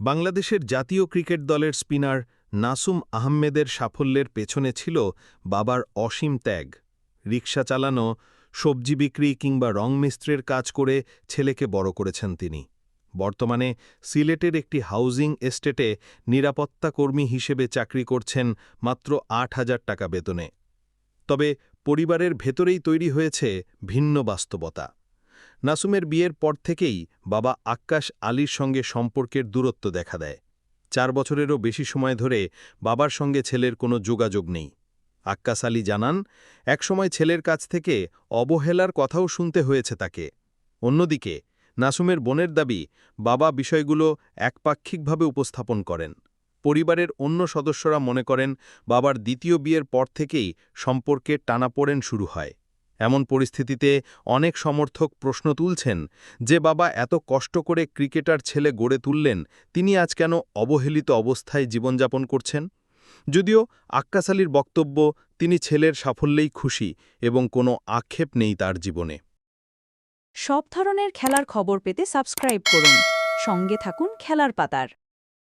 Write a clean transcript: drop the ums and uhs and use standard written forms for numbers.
বাংলাদেশের জাতীয় ক্রিকেট দলের স্পিনার নাসুম আহমেদের সাফল্যের পেছনে ছিল বাবার অসীম ত্যাগ। রিকশা চালানো, সবজি বিক্রি কিংবা রং মিস্ত্রির কাজ করে ছেলেকে বড় করেছেন তিনি। বর্তমানে সিলেটের একটি হাউজিং এস্টেটে নিরাপত্তা কর্মী হিসেবে চাকরি করছেন মাত্র ৮,০০০ টাকা বেতনে। তবে পরিবারের ভেতরেই তৈরি হয়েছে ভিন্ন বাস্তবতা। নাসুমের বিয়ের পর থেকেই বাবা আক্কাস আলীর সঙ্গে সম্পর্কের দূরত্ব দেখা দেয়। ৪ বছরেরও বেশি সময় ধরে বাবার সঙ্গে ছেলের কোনো যোগাযোগ নেই। আক্কাস আলী জানান, একসময় ছেলের কাছ থেকে অবহেলার কথাও শুনতে হয়েছে তাকে। অন্যদিকে নাসুমের বোনের দাবি, বাবা বিষয়গুলো একপাক্ষিকভাবে উপস্থাপন করেন। পরিবারের অন্য সদস্যরা মনে করেন বাবার দ্বিতীয় বিয়ের পর থেকেই সম্পর্কের টানাপোড়েন শুরু হয়। এমন পরিস্থিতিতে অনেক সমর্থক প্রশ্ন তুলছেন যে বাবা এত কষ্ট করে ক্রিকেটার ছেলে গড়ে তুললেন, তিনি আজ কেন অবহেলিত অবস্থায় জীবনযাপন করছেন। যদিও আক্কাস আলীর বক্তব্য, তিনি ছেলের সাফল্যেই খুশি এবং কোনো আক্ষেপ নেই তার জীবনে। সব ধরনের খেলার খবর পেতে সাবস্ক্রাইব করুন। সঙ্গে থাকুন খেলার পাতার।